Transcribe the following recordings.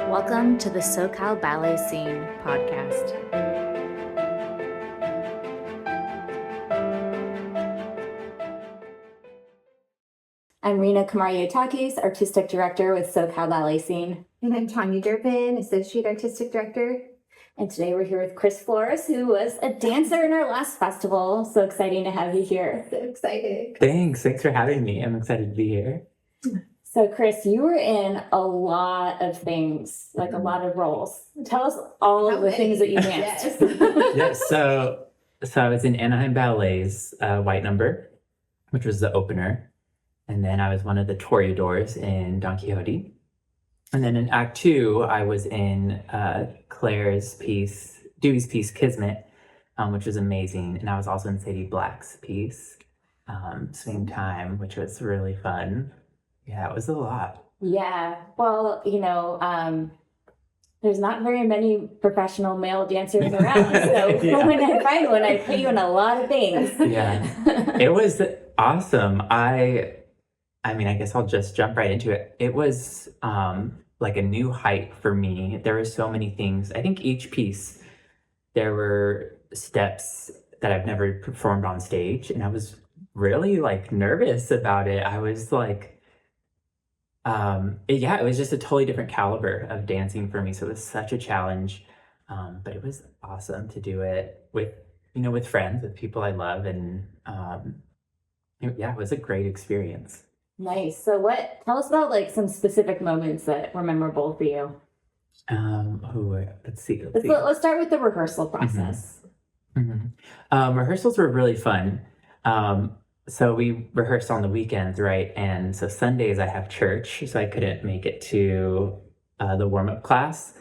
Welcome to the SoCal Ballet Scene podcast. I'm Rena Kamariotakis, Artistic Director with SoCal Ballet Scene. And I'm Tanya Durbin, Associate Artistic Director. And today we're here with Chris Flores, who was a dancer in our last festival. So exciting to have you here. So excited. Thanks for having me. I'm excited to be here. So Chris, you were in a lot of things, like a lot of roles. Tell us all of the things that you danced. Yes, so I was in Anaheim Ballet's White Number, which was the opener. And then I was one of the Toreadors in Don Quixote. And then in Act 2, I was in Claire's piece, Dewey's piece, Kismet, which was amazing. And I was also in Sadie Black's piece, Same Time, which was really fun. Yeah, it was a lot. Yeah. Well, there's not very many professional male dancers around. So Yeah. when I find one, I put you in a lot of things. Yeah. It was awesome. I mean, I guess I'll just jump right into it. It was like a new height for me. There were so many things. I think each piece, there were steps that I've never performed on stage. And I was really nervous about it. I was it was just a totally different caliber of dancing for me. So it was such a challenge. But it was awesome to do it with friends, with people I love. And it was a great experience. Nice. So tell us about some specific moments that were memorable for you. Let's see. Let's start with the rehearsal process. Mm-hmm. Rehearsals were really fun. So we rehearsed on the weekends, right? And so Sundays I have church, so I couldn't make it to the warm-up class,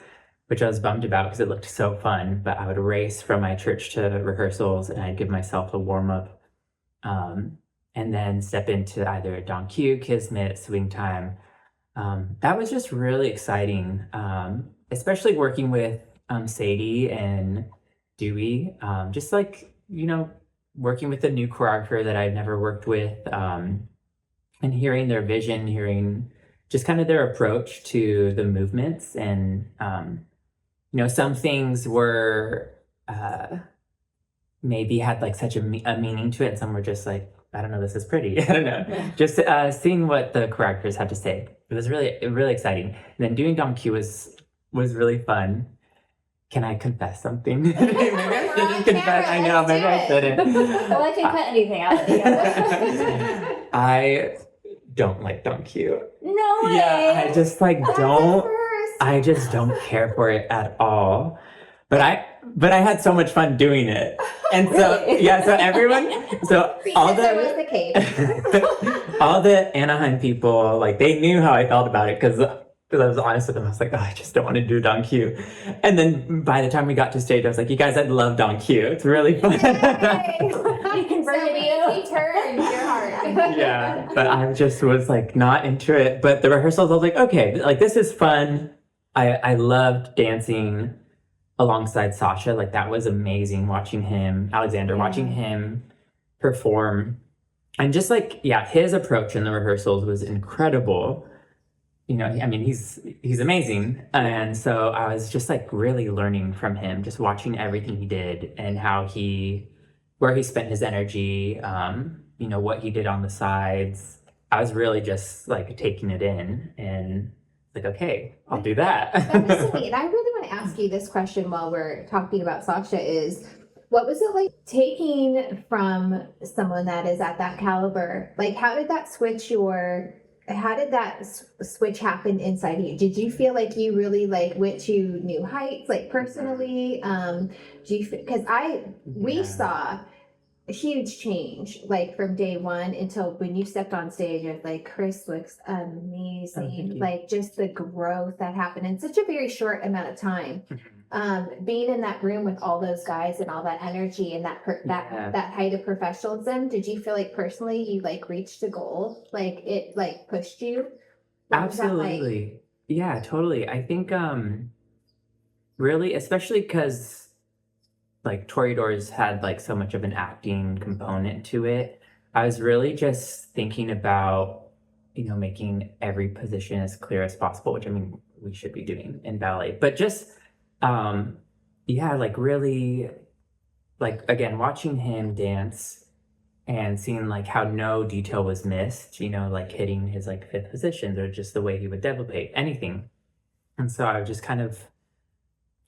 which I was bummed about because it looked so fun. But I would race from my church to rehearsals and I'd give myself a warm-up and then step into either Don Q, Kismet, Swing Time. That was just really exciting, especially working with Sadie and Dewey, working with a new choreographer that I'd never worked with, and hearing their vision, hearing just kind of their approach to the movements. And, some things were maybe had such a meaning to it. And some were just I don't know, this is pretty. I don't know. Yeah. Just seeing what the choreographers had to say. It was really exciting. And then doing Don Q was really fun. Can I confess something? Maybe I shouldn't confess. I know, maybe I shouldn't. Well, I can cut anything out. I don't like Don Q. No way. Yeah, I just I just don't care for it at all. But I had so much fun doing it. And so so everyone all the Anaheim people, they knew how I felt about it because I was honest with them. I was like, I just don't want to do Don Q. And then by the time we got to stage, I was like, you guys, I'd love Don Q. It's really fun. He turned your heart. Yeah, but I just was not into it. But the rehearsals, I was like, okay, this is fun. I loved dancing alongside Sasha. That was amazing watching him, Alexander, watching him perform. And just his approach in the rehearsals was incredible. He's amazing. And so I was just really learning from him, just watching everything he did and where he spent his energy, what he did on the sides. I was really just taking it in and okay, I'll do that. That was so neat. And I really want to ask you this question while we're talking about Sasha is, what was it like taking from someone that is at that caliber? How did that switch happen inside you? Did you feel like you really went to new heights, personally? We saw a huge change, from day one until when you stepped on stage. I was Chris looks amazing. Just the growth that happened in such a very short amount of time. Being in that room with all those guys and all that energy and that height of professionalism, did you feel personally you reached a goal? It pushed you? Absolutely. Yeah, totally. I think really, especially because Toreadors had so much of an acting component to it. I was really just thinking about making every position as clear as possible, which we should be doing in ballet. But just, yeah, like really, like, again, watching him dance and seeing like how no detail was missed, you know, like hitting his like fifth positions or just the way he would develop anything. And so I just kind of,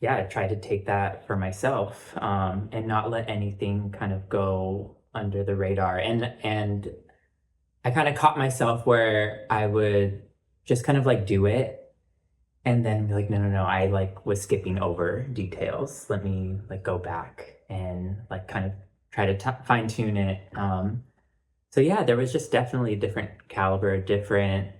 yeah, I tried to take that for myself, and not let anything kind of go under the radar. And I kind of caught myself where I would just kind of like do it and then be like, no, I like was skipping over details. Let me like go back and like kind of try to fine tune it. So yeah, there was just definitely a different caliber, different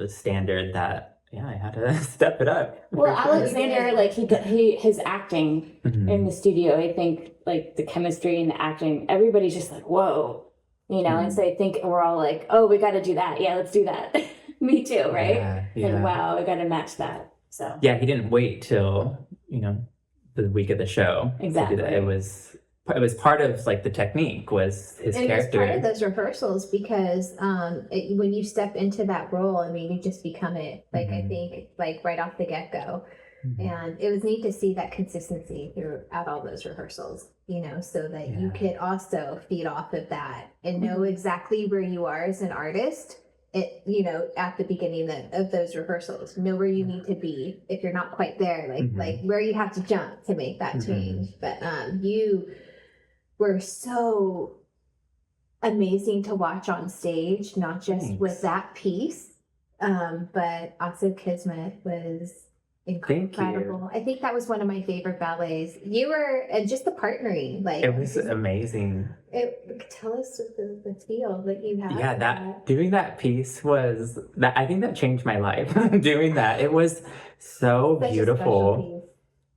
standard that, yeah, I had to step it up. Well, Alexander, like his acting in the studio, I think like the chemistry and the acting, everybody's just like, whoa, you know. And so I think we're all like, oh, we got to do that. Yeah, let's do that. Me too, right? Yeah. And wow, I got to match that. So yeah, he didn't wait till, you know, the week of the show exactly. to do that. It was part of like the technique was his and character. It's part of those rehearsals because when you step into that role, I mean, you just become it. Like I think, like right off the get go, and it was neat to see that consistency throughout all those rehearsals. You know, so that you could also feed off of that and know exactly where you are as an artist. You know, at the beginning of those rehearsals, know where you need to be if you're not quite there, like where you have to jump to make that change. But you were so amazing to watch on stage, not just with that piece, but also Kismet was incredible. I think that was one of my favorite ballets. You were, and just the partnering, like it was amazing. Tell us the feel that you had. Yeah, that doing that piece was that, I think that changed my life. Doing that, it was so Such beautiful,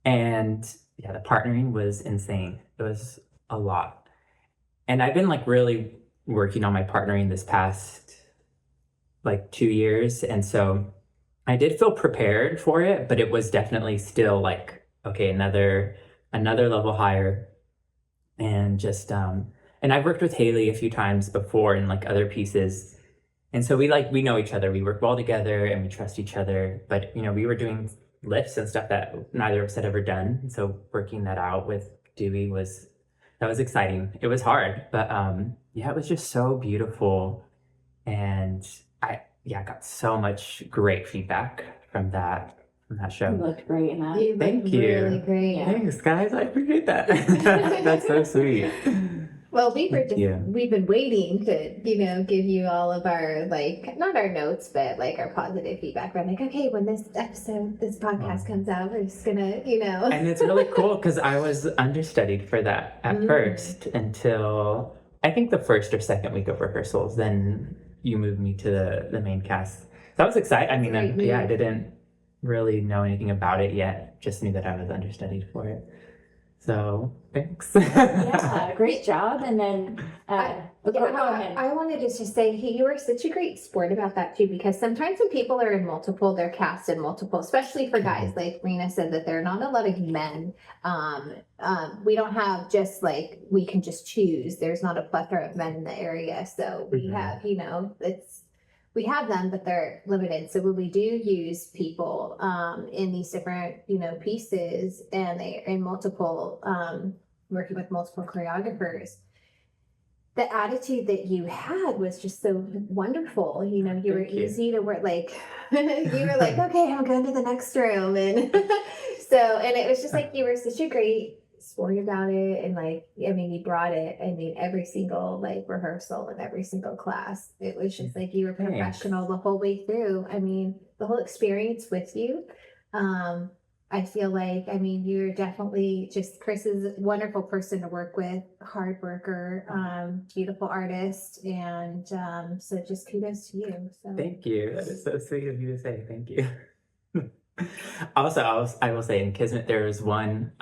and yeah, the partnering was insane. It was a lot, and I've been like really working on my partnering this past like 2 years, and so I did feel prepared for it, but it was definitely still like, okay, another level higher. And just and I've worked with Haley a few times before in like other pieces, and so we know each other, we work well together, and we trust each other. But you know, we were doing lifts and stuff that neither of us had ever done, so working that out with Dewey was exciting. It was hard, but yeah, it was just so beautiful, and I got so much great feedback from that show. You looked great in that. You Thank looked you. really great. Yeah. Thanks, guys. I appreciate that. That's so sweet. Well, we've been waiting to, you know, give you all of our, like, not our notes, but like our positive feedback. We're like, okay, when this podcast comes out, we're just gonna, you know. And it's really cool because I was understudied for that at first until I think the first or second week of rehearsals. Then you moved me to the main cast. That was exciting. I mean, I didn't really know anything about it yet. Just knew that I was understudied for it. So thanks. Yeah, great job. And then go ahead. I wanted to just say, hey, you were such a great sport about that too, because sometimes when people are in multiple, they're cast in multiple, especially for guys. Like Rena said, that there are not a lot of men. We don't have just like, we can just choose. There's not a plethora of men in the area. So we have, you know, we have them, but they're limited. So when we do use people in these different, you know, pieces, and they're in multiple, working with multiple choreographers, the attitude that you had was just so wonderful. You know, you were easy to work. Like you were like, okay, I'm going to the next room, and and it was just like you were such a great sport about it. And like, I mean, you brought it. I mean, every single like rehearsal and every single class, it was just like you were professional the whole way through. I mean, the whole experience with you. I feel like, I mean, you're definitely just, Chris is a wonderful person to work with, hard worker, beautiful artist, and so just kudos to you. So. Thank you. That is so sweet of you to say. Thank you. Also, I will say in Kismet there was one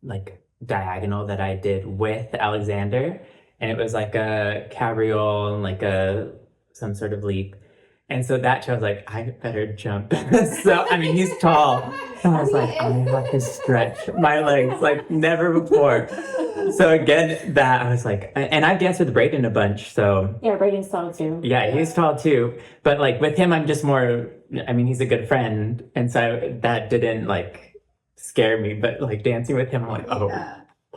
like diagonal that I did with Alexander, and it was like a cabriole and like some sort of leap. And so that show, I was like, I better jump. So, I mean, he's tall. And I was like, I have to stretch my legs like never before. So again, that I was like, and I've danced with Brayden a bunch, so Yeah, Braden's tall too. yeah, he's tall too. But like with him, I'm just more. I mean, he's a good friend, and so that didn't like scare me. But like dancing with him, I'm like, oh,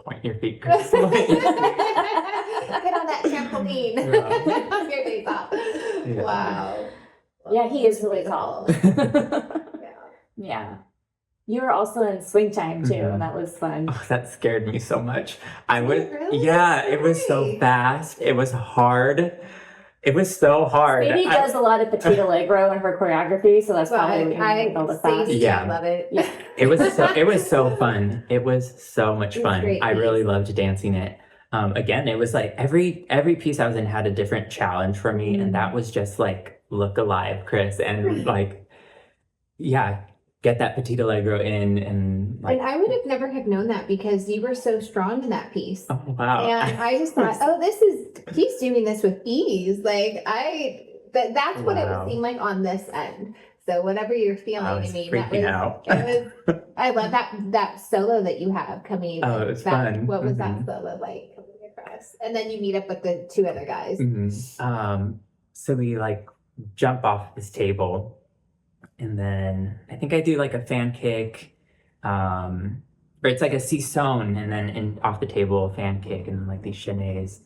point your feet, Chris. Get on that trampoline. Yeah. Your days off. Yeah. Wow. Yeah, he is really tall. Yeah. You were also in swing time too, and that was fun. Oh, that scared me so much. I Did would, it really? yeah, it was so Scary. fast. It was hard. It was so hard. Sadie does a lot of petite allegro in her choreography, so that's probably all the fast. Yeah. I love it. Yeah. It was so fun. It was so much It was fun. great I really piece. loved dancing it. Again, it was like every piece I was in had a different challenge for me, and that was just like look alive, Chris, and like, yeah, get that petite allegro in, and like, And I would have never have known that because you were so strong in that piece. oh wow, And I just thought, oh, he's doing this with ease. Like that's what it Wow. would seem like on this end. So whatever you're feeling, I was that freaking was, out. it was, I love that solo that you have coming. Oh, it was back. fun. What was that Mhm. solo like coming across? And then you meet up with the two other guys. So we like jump off this table, and then I think I do like a fan kick, or it's like a seesawn, and then off the table fan kick, and like these chenets.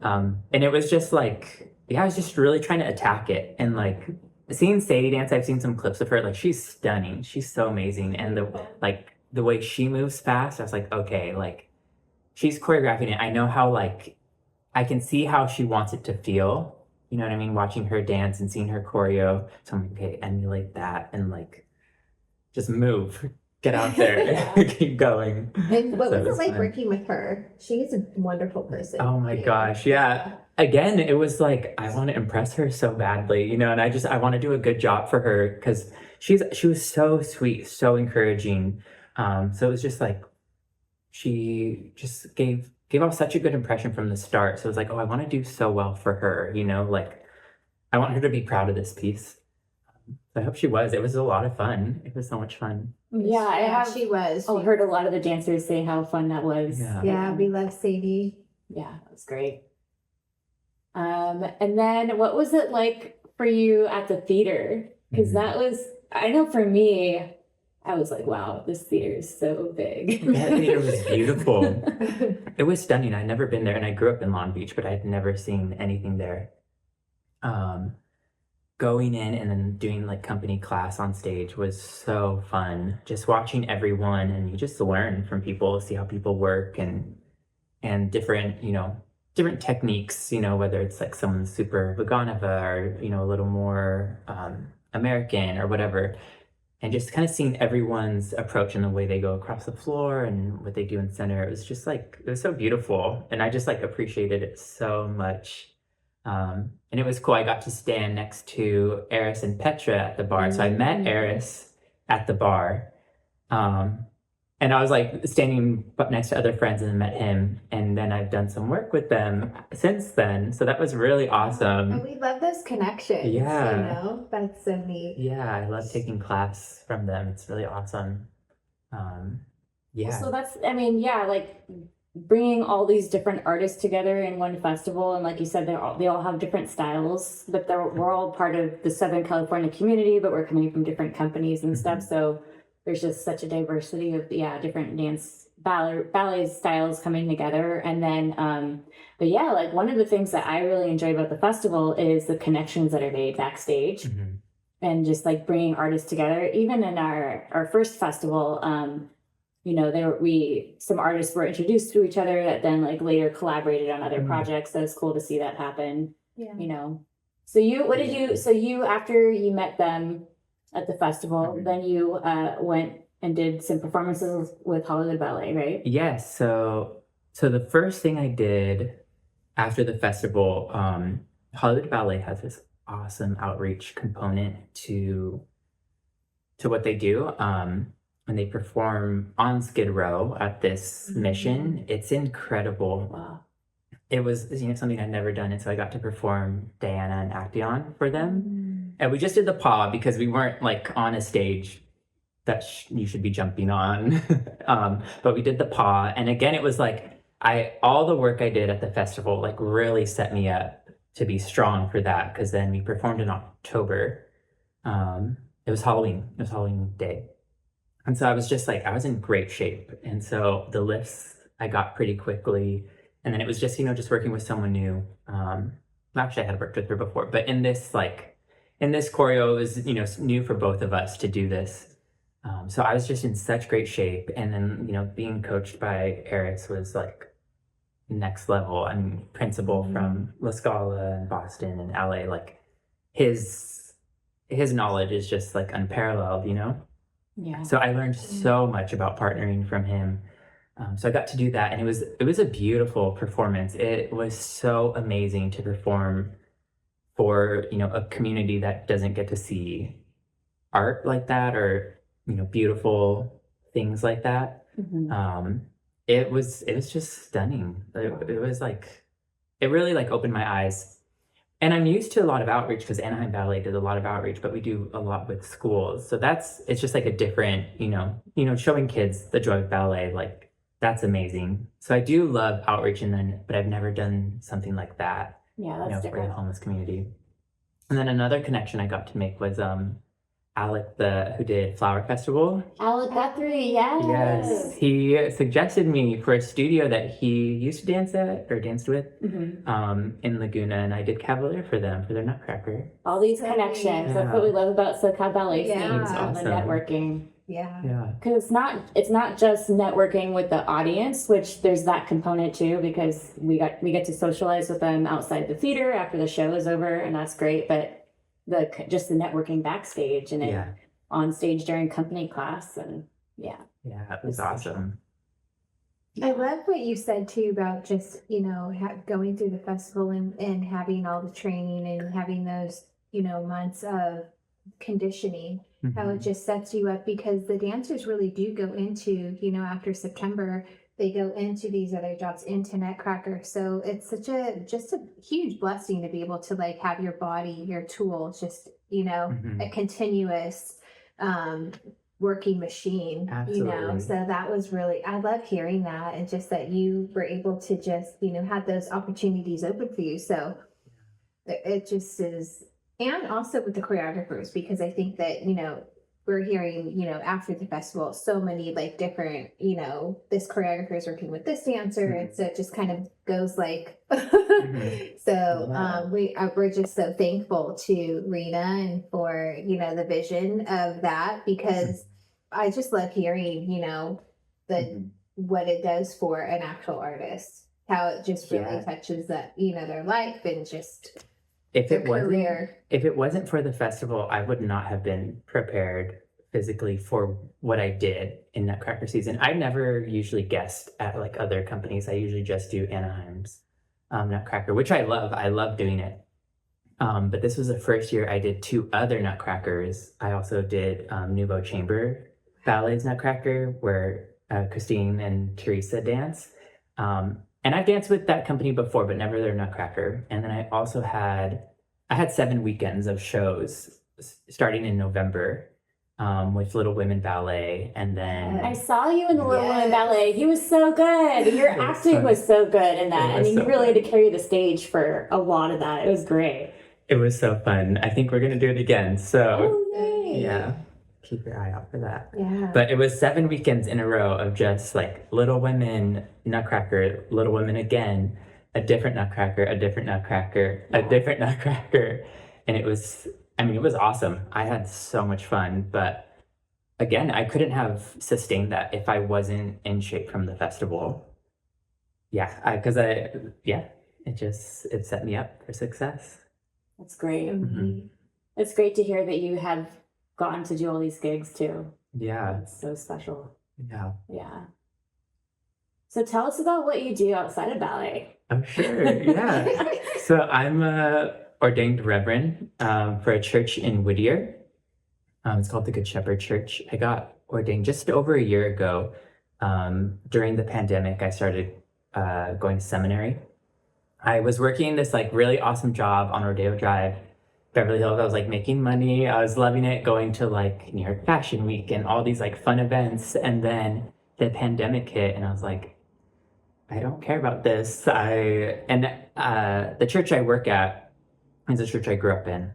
And it was just like, yeah, I was just really trying to attack it, and like seeing Sadie dance, I've seen some clips of her. Like she's stunning, she's so amazing, and the way she moves fast, I was like, okay, like she's choreographing it. I know how like I can see how she wants it to feel. You know what I mean? Watching her dance and seeing her choreo. So I'm like, okay, emulate that and like just move. Get out there. Keep going. And what So was it like fun. working with her? She's a wonderful person. Oh my too. gosh. Yeah. Again, it was like I want to impress her so badly, you know, and I want to do a good job for her because she was so sweet, so encouraging. So it was just like she just gave off such a good impression from the start. So it was like, oh, I want to do so well for her, you know, like I want her to be proud of this piece. I hope she was. It was a lot of fun. It was so much fun. Yeah, I have She was. I heard a lot of the dancers say how fun that was. Yeah. Yeah, we love Sadie. Yeah, that was great. And then what was it like for you at the theater? Because that was, I know for me, I was like, wow, this theater is so big. That theater was beautiful. It was stunning. I'd never been there, and I grew up in Long Beach, but I had never seen anything there. Going in and then doing like company class on stage was so fun. Just watching everyone, and you just learn from people, see how people work, and different, you know, different techniques, you know, whether it's like someone's super Vaganova or, you know, a little more American or whatever. And just kind of seeing everyone's approach and the way they go across the floor and what they do in center. It was just like, it was so beautiful. And I just like appreciated it so much. And it was cool. I got to stand next to Eris and Petra at the bar. So I met Eris at the bar. And I was like standing next to other friends and met him. And then I've done some work with them since then. So that was really awesome. And we love those connections. Yeah. You know, that's so neat. Yeah, I love taking class from them. It's really awesome. Yeah. So that's, I mean, yeah, like bringing all these different artists together in one festival, and like you said, they all have different styles, but we're all part of the Southern California community, but we're coming from different companies and stuff. So there's just such a diversity of different dance ballet styles coming together. And then but yeah, like one of the things that I really enjoy about the festival is the connections that are made backstage. And just like bringing artists together. Even in our first festival, you know, some artists were introduced to each other that then like later collaborated on other projects. So it's cool to see that happen. Yeah. You know, so you after you met them at the festival, then you went and did some performances with Hollywood Ballet, right? Yes. So the first thing I did after the festival, Hollywood Ballet has this awesome outreach component to what they do. And they perform on Skid Row at this mission. It's incredible. Wow. It was, you know, something I'd never done, and so I got to perform Diana and Action for them. And we just did the paw because we weren't like on a stage that you should be jumping on. But we did the paw, and again, it was like all the work I did at the festival like really set me up to be strong for that, because then we performed in October. It was Halloween. It was Halloween day. And so I was just like, I was in great shape. And so the lifts I got pretty quickly. And then it was just, just working with someone new. Well, actually, I had worked with her before, but in this choreo, it was, new for both of us to do this. So I was just in such great shape. And then, being coached by Eris was like next level. I mean, principal from La Scala and Boston and LA, like his knowledge is just like unparalleled, Yeah. So I learned so much about partnering from him. So I got to do that, and it was a beautiful performance. It was so amazing to perform for a community that doesn't get to see art like that, or beautiful things like that. It was just stunning. It was like, it really like opened my eyes. And I'm used to a lot of outreach because Anaheim Ballet did a lot of outreach, but we do a lot with schools. So it's just like a different, showing kids the joy of ballet, like that's amazing. So I do love outreach, but I've never done something like that. Yeah, that's for the different. homeless community. And then another connection I got to make was Alec, who did Flower Festival. Alec Guthrie, yes. Yes, he suggested me for a studio that he used to dance at or danced with in Laguna, and I did Cavalier for them for their Nutcracker. All these connections. That's what we love about SoCal Ballet Scene, Yeah. the networking. Yeah. Because it's not just networking with the audience, which there's that component too, because we get to socialize with them outside the theater after the show is over, and that's great. But just the networking backstage and then on stage during company class, and it was awesome. I love what you said too about just going through the festival and having all the training and having those months of conditioning, how it just sets you up, because the dancers really do go into after September, they go into these other jobs, into Nutcracker. So it's just a huge blessing to be able to like have your body, your tool, just a continuous working machine. Absolutely. So that was really, I love hearing that, and just that you were able to just have those opportunities open for you. So it just is. And also with the choreographers, because I think that we're hearing after the festival so many like different this choreographer is working with this dancer, and so it just kind of goes like so we're just so thankful to Rena and for the vision of that, because I just love hearing what it does for an actual artist, how it just really touches that their life and just if it career. wasn't for the festival, I would not have been prepared physically for what I did in Nutcracker season. I never usually guest at like other companies. I usually just do Anaheim's Nutcracker, which I love. I love doing it. But this was the first year I did 2 other Nutcrackers. I also did Nouveau Chamber Ballet's Nutcracker, where Christine and Teresa dance. And I've danced with that company before, but never their Nutcracker. And then I also had 7 weekends of shows starting in November with Little Women Ballet. And then I saw you in the Little Women Ballet. He was so good. Your acting was so good in that. I mean, you really had to carry the stage for a lot of that. It was great. It was so fun. I think we're going to do it again. So yay. Yeah, keep your eye out for that. Yeah. But it was 7 weekends in a row of just like Little Women, Nutcracker, Little Women again, a different Nutcracker, a different Nutcracker, a different Nutcracker. And it was awesome. I had so mumuch fun. But again, I couldn't have sustained that if I wasn't in shape from the festival. It set me up for success. That's great. It's great to hear that you have gotten to do all these gigs too. Yeah. It's so special. Yeah. Yeah. So tell us about what you do outside of ballet. Oh, sure. Yeah. So I'm a ordained reverend for a church in Whittier. It's called the Good Shepherd Church. I got ordained just over a year ago. During the pandemic, I started going to seminary. I was working this like really awesome job on Rodeo Drive, Beverly Hills. I was like making money. I was loving it, going to like New York Fashion Week and all these like fun events. And then the pandemic hit, and I was like, don't care about this. The church I work at is a church I grew up in.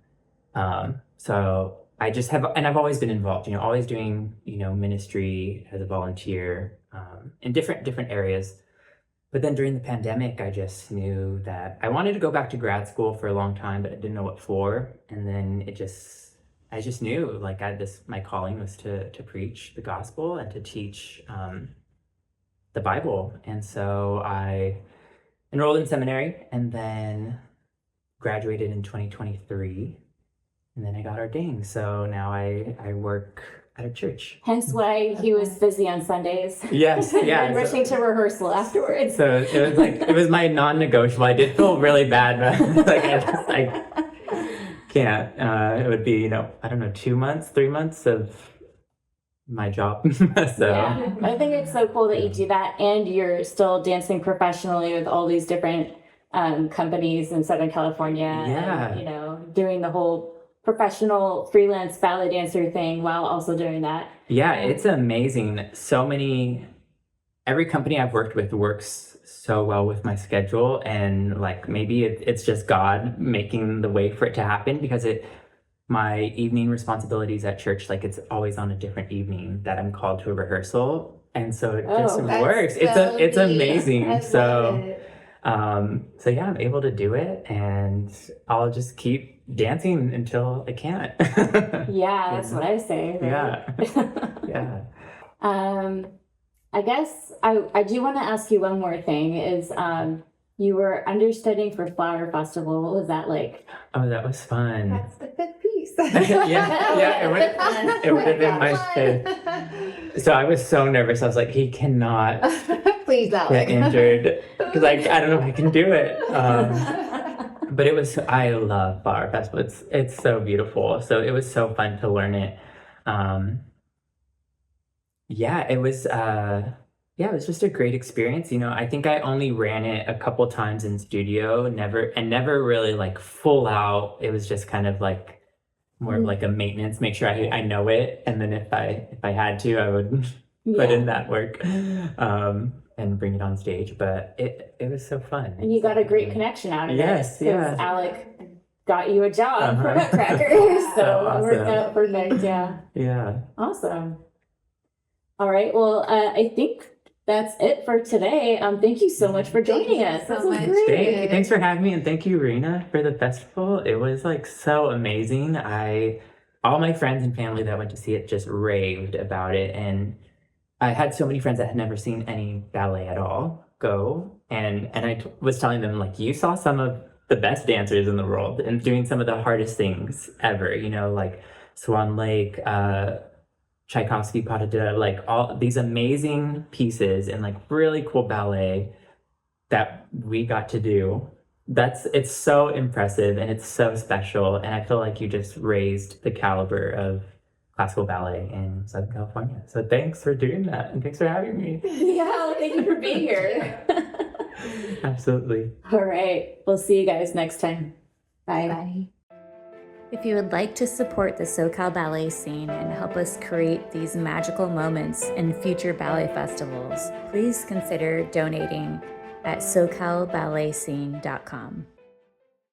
So I just have, and I've always been involved, always doing, ministry as a volunteer, in different areas. But then during the pandemic, I just knew that I wanted to go back to grad school for a long time, but I didn't know what for. And then I just knew like my calling was to preach the gospel and to teach, the Bible. And so I enrolled in seminary and then graduated in 2023. And then I got ordained. So now I work at a church. Hence why he was busy on Sundays. Yes, yeah. And rushing to rehearsal afterwards. So it was my non-negotiable. I did feel really bad, but I can't. It would be, 2 months, 3 months of my job. So yeah, I think it's so cool that you do that, and you're still dancing professionally with all these different companies in Southern California. Yeah. And, doing the whole professional freelance ballet dancer thing while also doing that. Yeah, it's amazing. Every company I've worked with works so well with my schedule, and like maybe it's just God making the way for it to happen, because my evening responsibilities at church, like it's always on a different evening that I'm called to a rehearsal, and so it just works. It's amazing. So yeah, I'm able to do it, and I'll just keep dancing until I can't. Yeah, that's what I say. Right? Yeah. I guess I do want to ask you one more thing. Is you were understudying for Flower Festival. What was that like? Oh, that was fun. That's the fifth piece. It would have been my fifth. So I was so nervous. I was like, he cannot Please, get injured, because I don't know if I can do it. But I love Flower Festival. It's so beautiful. So it was so fun to learn it. It was just a great experience. I think I only ran it a couple times in studio, never really like full out. It was just kind of like more of like a maintenance, make sure I know it, and then if I had to, I would put in that work and bring it on stage. But it was so fun. And you got a great connection out of it. Yes, yeah. Alec got you a job for Nutcracker, so Awesome. it worked out perfect. Yeah. Yeah. Awesome. All right. Well, I think that's it for today. Thank you so much for joining us. so This was much. great. Thanks for having me, and thank you, Rena, for the festival. It was like so amazing. All my friends and family that went to see it just raved about it, and I had so many friends that had never seen any ballet at all go, and I was telling them, like, you saw some of the best dancers in the world and doing some of the hardest things ever, like Swan Lake, Tchaikovsky, Pas de Deux, like all these amazing pieces and like really cool ballet that we got to do. It's so impressive and it's so special, and I feel like you just raised the caliber of classical ballet in Southern California. So thanks for doing that, and thanks for having me. Yeah, thank you for being here. Absolutely. All right. We'll see you guys next time. Bye. Bye. If you would like to support the SoCal Ballet Scene and help us create these magical moments in future ballet festivals, please consider donating at SoCalBalletScene.com.